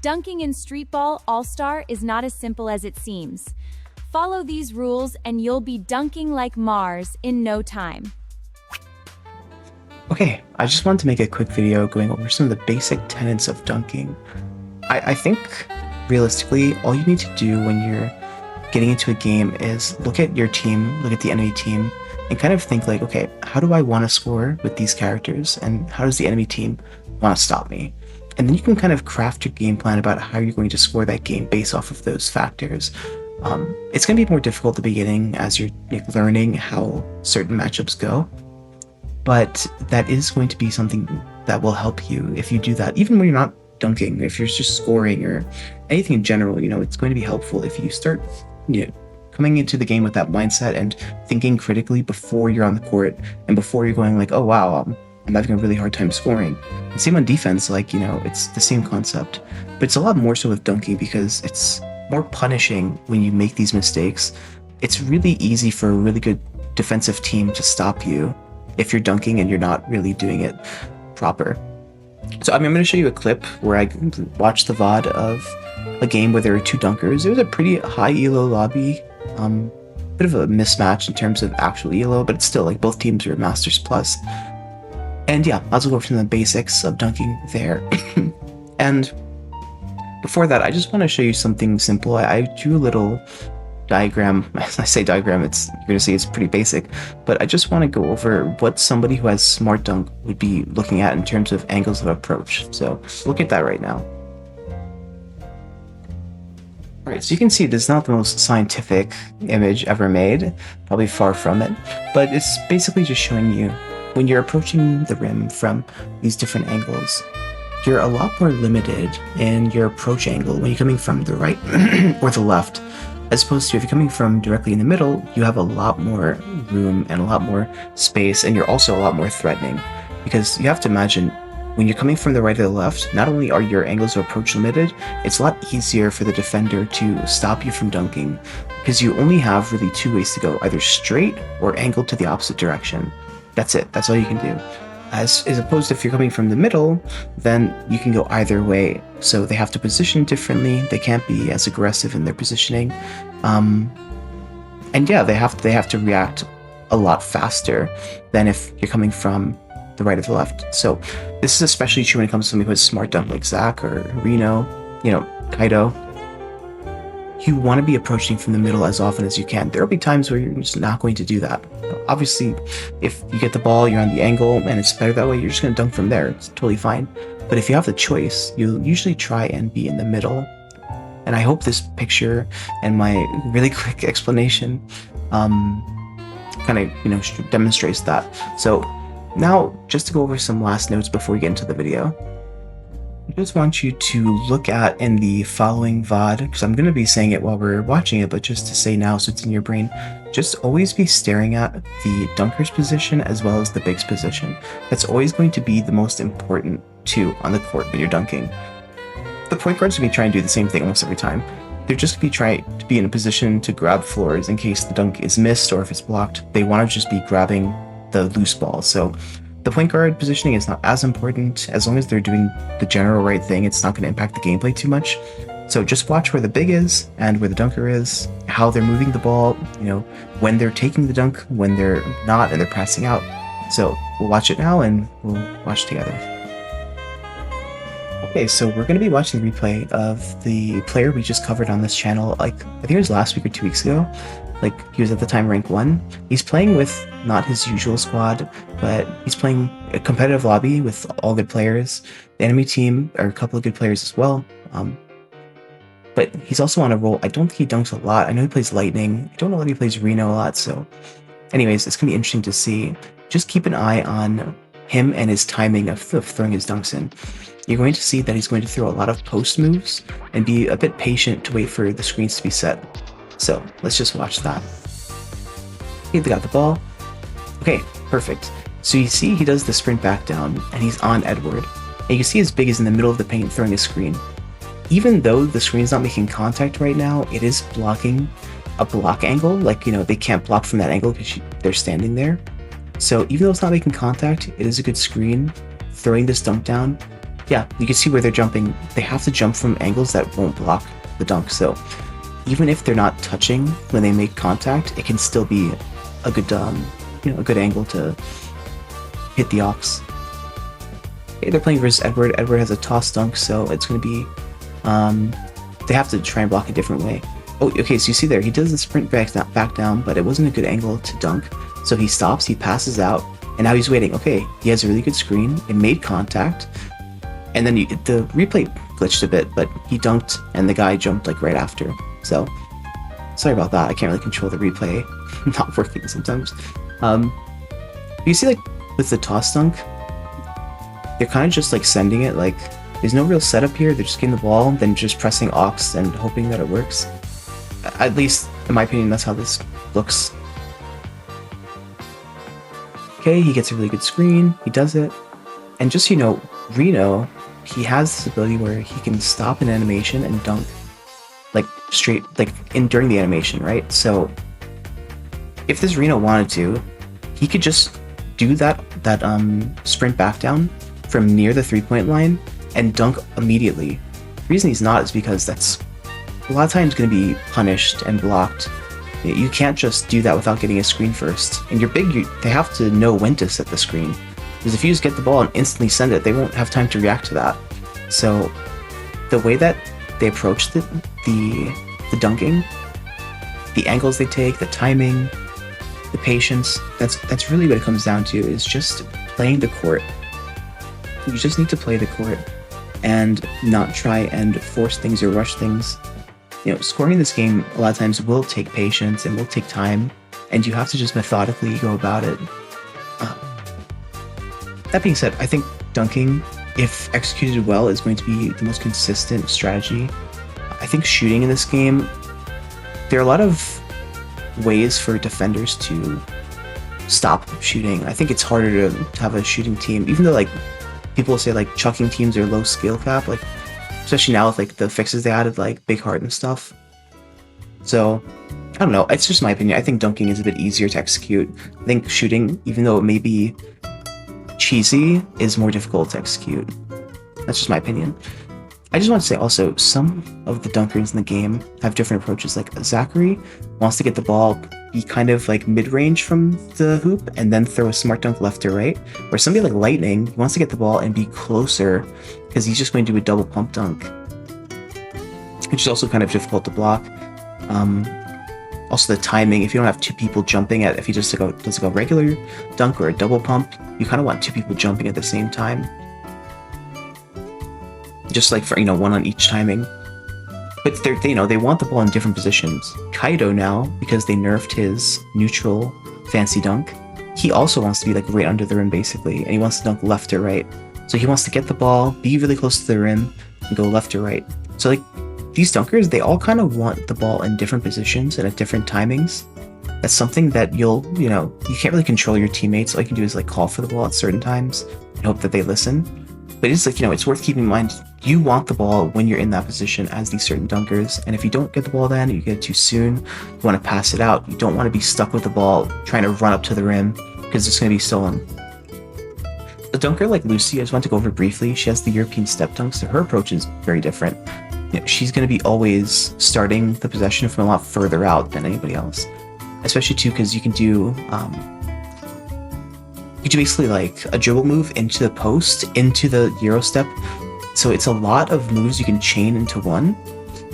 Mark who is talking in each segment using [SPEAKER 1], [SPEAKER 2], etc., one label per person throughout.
[SPEAKER 1] Dunking in Streetball Allstar is not as simple as it seems. Follow these rules and you'll be dunking like Mars in no time.
[SPEAKER 2] Okay, I just wanted to make a quick video going over some of the basic tenets of dunking. I think, realistically, all you need to do when you're getting into a game is look at your team, look at the enemy team, and kind of think like, okay, how do I want to score with these characters, and how does the enemy team want to stop me? And then you can kind of craft your game plan about how you're going to score that game based off of those factors. It's going to be more difficult at the beginning as you're learning how certain matchups go, but that is going to be something that will help you if you do that, even when you're not dunking, if you're just scoring or anything in general. It's going to be helpful if you start coming into the game with that mindset and thinking critically before you're on the court and before you're going like, oh wow, I'm having a really hard time scoring. And same on defense, it's the same concept, but it's a lot more so with dunking because it's more punishing when you make these mistakes. It's really easy for a really good defensive team to stop you if you're dunking and you're not really doing it proper. So I'm going to show you a clip where I watched the VOD of a game where there were two dunkers. It was a pretty high elo lobby, bit of a mismatch in terms of actual elo, but it's still like both teams are Masters Plus. And yeah, I'll go over some of the basics of dunking there. And before that, I just want to show you something simple. I drew a little diagram. As I say diagram, you're going to see it's pretty basic, but I just want to go over what somebody who has smart dunk would be looking at in terms of angles of approach. So look at that right now. Alright, so you can see this is not the most scientific image ever made, probably far from it, but it's basically just showing you when you're approaching the rim from these different angles, you're a lot more limited in your approach angle when you're coming from the right or the left, as opposed to if you're coming from directly in the middle, you have a lot more room and a lot more space, and you're also a lot more threatening, because you have to imagine when you're coming from the right or the left, not only are your angles of approach limited, it's a lot easier for the defender to stop you from dunking, because you only have really two ways to go, either straight or angled to the opposite direction. That's it. That's all you can do. As opposed to if you're coming from the middle, then you can go either way. So they have to position differently. They can't be as aggressive in their positioning. And yeah, they have to react a lot faster than if you're coming from the right or the left. So this is especially true when it comes to somebody who has smart dunk like Zach or Reno, Kaido. You want to be approaching from the middle as often as you can. There will be times where you're just not going to do that. Obviously, if you get the ball, you're on the angle, and it's better that way, you're just going to dunk from there. It's totally fine. But if you have the choice, you'll usually try and be in the middle. And I hope this picture and my really quick explanation kind of demonstrates that. So now, just to go over some last notes before we get into the video, I just want you to look at in the following VOD, because I'm going to be saying it while we're watching it, but just to say now so it's in your brain, just always be staring at the dunker's position as well as the big's position. That's always going to be the most important two on the court when you're dunking. The point guard's going to be trying to do the same thing almost every time. They're just going to be trying to be in a position to grab floors in case the dunk is missed or if it's blocked. They want to just be grabbing the loose ball. So the point guard positioning is not as important. As long as they're doing the general right thing, it's not going to impact the gameplay too much. So just watch where the big is and where the dunker is, how they're moving the ball, when they're taking the dunk, when they're not, and they're passing out. So we'll watch it now and we'll watch together. Okay, so we're going to be watching the replay of the player we just covered on this channel, I think it was last week or 2 weeks ago. He was at the time rank 1. He's playing with not his usual squad, but he's playing a competitive lobby with all good players. The enemy team are a couple of good players as well. But he's also on a roll. I don't think he dunks a lot. I know he plays Lightning. I don't know that he plays Reno a lot. So anyways, it's going to be interesting to see. Just keep an eye on him and his timing of throwing his dunks in. You're going to see that he's going to throw a lot of post moves and be a bit patient to wait for the screens to be set. So let's just watch that. Okay, they got the ball. Okay, perfect. So you see he does the sprint back down and he's on Edward. And you can see his big is in the middle of the paint throwing a screen. Even though the screen's not making contact right now, it is blocking a block angle. They can't block from that angle because they're standing there. So even though it's not making contact, it is a good screen. Throwing this dunk down yeah, you can see where they're jumping. They have to jump from angles that won't block the dunk. So even if they're not touching when they make contact, it can still be a good, a good angle to hit the Ox. Okay, they're playing versus Edward. Edward has a toss dunk, so it's going to be, they have to try and block a different way. Oh, okay, so you see there, he does the sprint back down, but it wasn't a good angle to dunk. So he stops, he passes out, and now he's waiting. Okay, he has a really good screen, it made contact, and then the replay glitched a bit, but he dunked, and the guy jumped like right after. So, sorry about that, I can't really control the replay not working sometimes. You see, like, with the toss dunk, they're kind of just like sending it, like, there's no real setup here, they're just getting the ball, then just pressing Ox and hoping that it works. At least, in my opinion, that's how this looks. Okay, he gets a really good screen, he does it, and just, Reno, he has this ability where he can stop an animation and dunk, like, straight, like, during the animation, right? So, if this Reno wanted to, he could just do that sprint back down from near the 3-point line and dunk immediately. The reason he's not is because that's a lot of times going to be punished and blocked. You can't just do that without getting a screen first. And you're big, they have to know when to set the screen. Because if you just get the ball and instantly send it, they won't have time to react to that. So the way that they approach the dunking, the angles they take, the timing, the patience, that's really what it comes down to, is just playing the court. You just need to play the court and not try and force things or rush things. Scoring in this game a lot of times will take patience and will take time, and you have to just methodically go about it. That being said, I think dunking, if executed well, is going to be the most consistent strategy. I think shooting in this game, there are a lot of ways for defenders to stop shooting. I think it's harder to have a shooting team, even though like people say like chucking teams are low skill cap, like especially now with like the fixes they added, like Big Heart and stuff. So I don't know, it's just my opinion. I think dunking is a bit easier to execute. I think shooting, even though it may be cheesy, is more difficult to execute. That's just my opinion. I just want to say also, some of the dunkers in the game have different approaches. Like Zachary wants to get the ball, be kind of like mid-range from the hoop, and then throw a smart dunk left or right. Or somebody like Lightning wants to get the ball and be closer, because he's just going to do a double pump dunk, which is also kind of difficult to block. Also the timing, if you don't have two people jumping if he just does like a regular dunk or a double pump, you kind of want two people jumping at the same time. Just like for, one on each timing. But they want the ball in different positions. Kaido now, because they nerfed his neutral fancy dunk, he also wants to be like right under the rim basically, and he wants to dunk left or right. So he wants to get the ball, be really close to the rim, and go left or right. So like these dunkers, they all kind of want the ball in different positions and at different timings. That's something that you can't really control your teammates. All you can do is like call for the ball at certain times and hope that they listen. But it's like, it's worth keeping in mind, you want the ball when you're in that position as these certain dunkers, and if you don't get the ball then, you get it too soon, you want to pass it out, you don't want to be stuck with the ball trying to run up to the rim, because it's going to be stolen. A dunker like Lucy, I just want to go over briefly, she has the European step dunk, so her approach is very different. She's going to be always starting the possession from a lot further out than anybody else, especially too because you can do basically like a dribble move into the post, into the Euro step. So it's a lot of moves you can chain into one.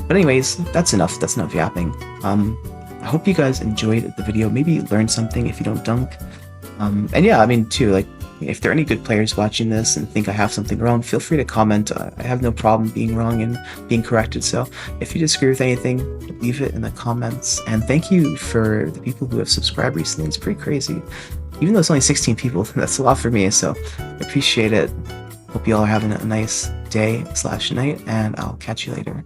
[SPEAKER 2] But anyways, that's enough yapping. I hope you guys enjoyed the video, maybe learned something if you don't dunk. And yeah, I mean too, like if there are any good players watching this and think I have something wrong, feel free to comment. I have no problem being wrong and being corrected. So if you disagree with anything, leave it in the comments. And thank you for the people who have subscribed recently. It's pretty crazy. Even though it's only 16 people, that's a lot for me. So I appreciate it. Hope you all are having a nice day/night, and I'll catch you later.